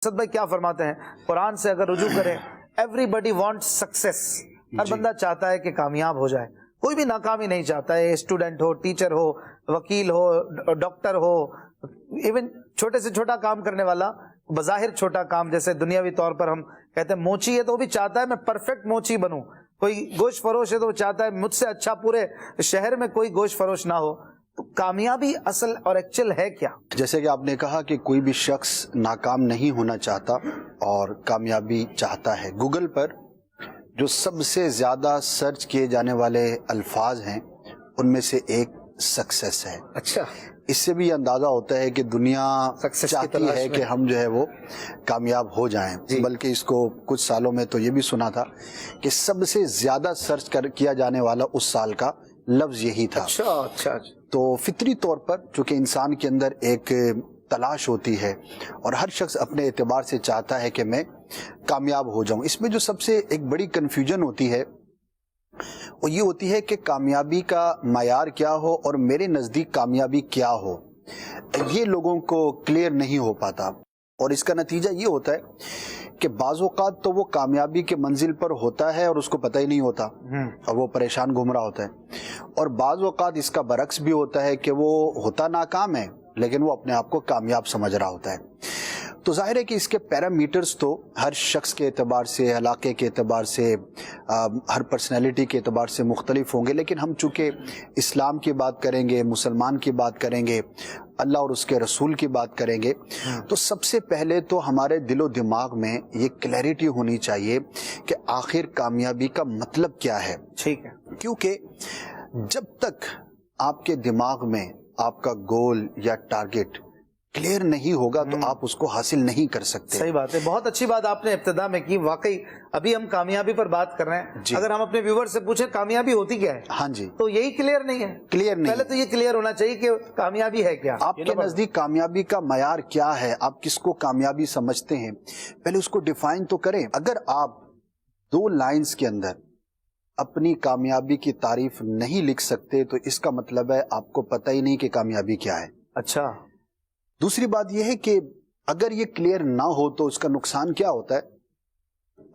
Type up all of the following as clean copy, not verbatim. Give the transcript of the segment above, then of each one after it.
اسد بھائی کیا فرماتے ہیں قرآن سے اگر رجوع کریں ایوری بڈی وانٹس سکسیس، ہر بندہ چاہتا ہے کہ کامیاب ہو جائے، کوئی بھی ناکامی نہیں چاہتا ہے، اسٹوڈنٹ ہو، ٹیچر ہو، وکیل ہو، ڈاکٹر ہو، ایون چھوٹے سے چھوٹا کام کرنے والا، بظاہر چھوٹا کام جیسے دنیاوی طور پر ہم کہتے ہیں موچی ہے تو وہ بھی چاہتا ہے میں پرفیکٹ موچی بنوں، کوئی گوشت فروش ہے تو وہ چاہتا ہے مجھ سے اچھا پورے شہر میں کوئی گوشت فروش نہ ہو۔ تو کامیابی اصل اور ایکچوئل ہے کیا؟ جیسے کہ آپ نے کہا کہ کوئی بھی شخص ناکام نہیں ہونا چاہتا اور کامیابی چاہتا ہے۔ گوگل پر جو سب سے زیادہ سرچ کیے جانے والے الفاظ ہیں ان میں سے ایک سکسیس ہے۔ اچھا، اس سے بھی اندازہ ہوتا ہے کہ دنیا چاہتی ہے کہ ہم جو ہے وہ کامیاب ہو جائیں، بلکہ اس کو کچھ سالوں میں تو یہ بھی سنا تھا کہ سب سے زیادہ سرچ کیا جانے والا اس سال کا لفظ یہی تھا۔ اچھا۔ تو فطری طور پر چونکہ انسان کے اندر ایک تلاش ہوتی ہے اور ہر شخص اپنے اعتبار سے چاہتا ہے کہ میں کامیاب ہو جاؤں، اس میں جو سب سے ایک بڑی کنفیوژن ہوتی ہے وہ یہ ہوتی ہے کہ کامیابی کا معیار کیا ہو اور میرے نزدیک کامیابی کیا ہو، یہ لوگوں کو کلیئر نہیں ہو پاتا، اور اس کا نتیجہ یہ ہوتا ہے کہ بعض اوقات تو وہ کامیابی کے منزل پر ہوتا ہے اور اس کو پتہ ہی نہیں ہوتا اور وہ پریشان گھوم رہا ہوتا ہے، اور بعض اوقات اس کا برعکس بھی ہوتا ہے کہ وہ ہوتا ناکام ہے لیکن وہ اپنے آپ کو کامیاب سمجھ رہا ہوتا ہے۔ تو ظاہر ہے کہ اس کے پیرامیٹرز تو ہر شخص کے اعتبار سے، علاقے کے اعتبار سے، ہر پرسنالٹی کے اعتبار سے مختلف ہوں گے، لیکن ہم چونکہ اسلام کی بات کریں گے، مسلمان کی بات کریں گے، اللہ اور اس کے رسول کی بات کریں گے، تو سب سے پہلے تو ہمارے دل و دماغ میں یہ کلیئرٹی ہونی چاہیے کہ آخر کامیابی کا مطلب کیا ہے۔ ٹھیک ہے، کیونکہ جب تک آپ کے دماغ میں آپ کا گول یا ٹارگٹ کلیئر نہیں ہوگا تو آپ اس کو حاصل نہیں کر سکتے۔ صحیح بات ہے، بہت اچھی بات آپ نے ابتدا میں کی، واقعی ابھی ہم کامیابی پر بات کر رہے ہیں، اگر ہم اپنے ویور سے پوچھیں کامیابی ہوتی کیا ہے، ہاں جی، تو یہی کلیئر نہیں ہے، کلیئر نہیں، پہلے تو یہ کلیئر ہونا چاہیے کہ کامیابی ہے کیا، آپ کے نزدیک کامیابی کا معیار کیا ہے، آپ کس کو کامیابی سمجھتے ہیں، پہلے اس کو ڈیفائن تو کریں۔ اگر آپ 2 لائنز کے اندر اپنی کامیابی کی تعریف نہیں لکھ سکتے تو اس کا مطلب ہے آپ کو پتہ ہی نہیں کہ کامیابی کیا ہے۔ اچھا، دوسری بات یہ ہے کہ اگر یہ کلیئر نہ ہو تو اس کا نقصان کیا ہوتا ہے۔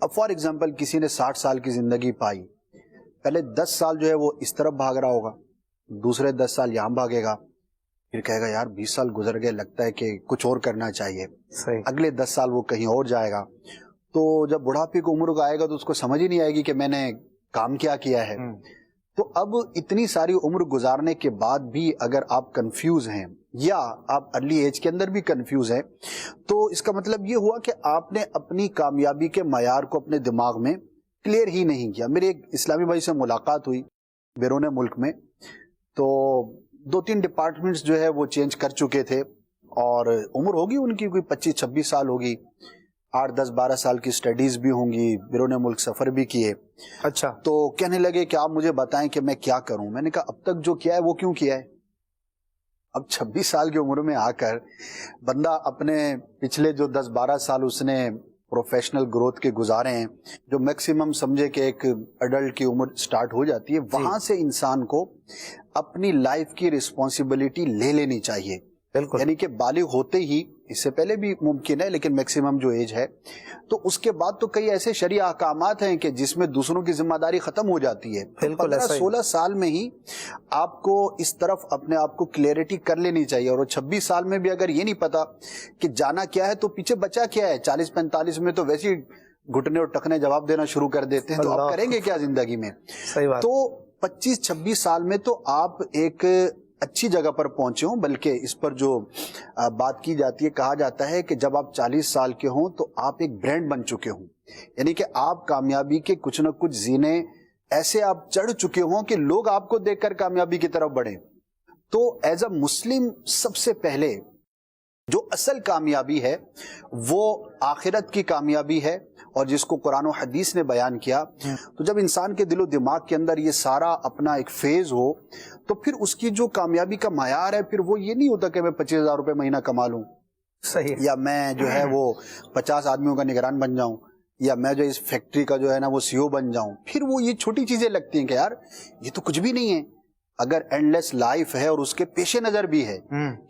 اب فار ایگزامپل کسی نے 60 سال کی زندگی پائی، پہلے 10 سال جو ہے وہ اس طرف بھاگ رہا ہوگا، دوسرے 10 سال یہاں بھاگے گا، پھر کہے گا یار 20 سال گزر گئے، لگتا ہے کہ کچھ اور کرنا چاہیے، اگلے 10 سال وہ کہیں اور جائے گا، تو جب بڑھاپے کی عمر آئے گا تو اس کو سمجھ ہی نہیں آئے گی کہ میں نے کام کیا ہے۔ تو اب اتنی ساری عمر گزارنے کے بعد بھی اگر آپ کنفیوز ہیں یا آپ ارلی ایج کے اندر بھی کنفیوز ہیں تو اس کا مطلب یہ ہوا کہ آپ نے اپنی کامیابی کے معیار کو اپنے دماغ میں کلیئر ہی نہیں کیا۔ میرے ایک اسلامی بھائی سے ملاقات ہوئی بیرون ملک میں، تو 2-3 ڈپارٹمنٹس جو ہے وہ چینج کر چکے تھے اور عمر ہوگی ان کی کوئی 25-26 سال ہوگی، 8-10-12 سال کی سٹڈیز بھی ہوں گی، بیرون ملک سفر بھی کیے۔ اچھا، تو کہنے لگے کہ آپ مجھے بتائیں کہ میں کیا کروں۔ میں نے کہا اب تک جو کیا ہے وہ کیوں کیا ہے؟ اب 26 سال کی عمر میں آ کر بندہ اپنے پچھلے جو 10-12 سال اس نے پروفیشنل گروتھ کے گزارے ہیں، جو میکسیمم سمجھے کہ ایک ایڈلٹ کی عمر سٹارٹ ہو جاتی ہے، وہاں سے انسان کو اپنی لائف کی رسپانسبلٹی لے لینی چاہیے۔ بالکل، یعنی کہ بالغ ہوتے ہی، اس سے پہلے بھی ممکن ہے لیکن میکسیمم جو ایج ہے، تو اس کے بعد تو کئی ایسے شرعی احکامات ہیں کہ جس میں دوسروں کی ذمہ داری ختم ہو جاتی ہے۔ 15-16 سال میں ہی آپ کو اس طرف اپنے آپ کو کلیئرٹی کر لینی چاہیے، اور 26 سال میں بھی اگر یہ نہیں پتا کہ جانا کیا ہے تو پیچھے بچا کیا ہے۔ 40-45 میں تو ویسے ہی گھٹنے اور ٹکنے جواب دینا شروع کر دیتے ہیں، تو آپ کریں گے کیا زندگی میں؟ صحیح بات۔ تو 25-26 سال میں تو آپ ایک اچھی جگہ پر پہنچے ہوں، بلکہ اس پر جو بات کی جاتی ہے، کہا جاتا ہے کہ جب آپ 40 سال کے ہوں تو آپ ایک برانڈ بن چکے ہوں، یعنی کہ آپ کامیابی کے کچھ نہ کچھ زینے ایسے آپ چڑھ چکے ہوں کہ لوگ آپ کو دیکھ کر کامیابی کی طرف بڑھیں۔ تو ایز اے مسلم سب سے پہلے جو اصل کامیابی ہے وہ آخرت کی کامیابی ہے، اور جس کو قرآن و حدیث نے بیان کیا۔ تو جب انسان کے دل و دماغ کے اندر یہ سارا اپنا ایک فیز ہو تو پھر اس کی جو کامیابی کا معیار ہے، پھر وہ یہ نہیں ہوتا کہ میں 25,000 روپے مہینہ کما لوں، صحیح، یا میں جو ہے وہ 50 آدمیوں کا نگران بن جاؤں، یا میں جو اس فیکٹری کا جو ہے نا وہ CEO بن جاؤں۔ پھر وہ یہ چھوٹی چیزیں لگتی ہیں کہ یار یہ تو کچھ بھی نہیں ہے۔ اگر اینڈ لیس لائف ہے اور اس کے پیش نظر بھی ہے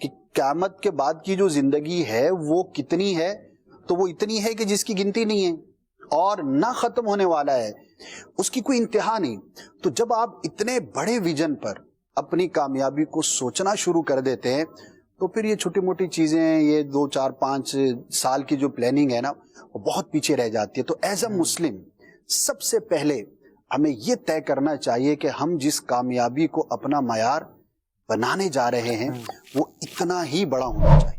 کہ قیامت کے بعد کی جو زندگی ہے وہ کتنی ہے، تو وہ اتنی ہے کہ جس کی گنتی نہیں ہے اور نہ ختم ہونے والا ہے, اس کی کوئی انتہا نہیں. تو جب آپ اتنے بڑے ویژن پر اپنی کامیابی کو سوچنا شروع کر دیتے ہیں تو پھر یہ چھوٹی موٹی چیزیں, یہ 2 4 5 سال کی جو پلاننگ ہے نا, وہ بہت پیچھے رہ جاتی ہے. تو ایز اے مسلم سب سے پہلے ہمیں یہ طے کرنا چاہیے کہ ہم جس کامیابی کو اپنا معیار بنانے جا رہے ہیں وہ اتنا ہی بڑا ہونا چاہیے.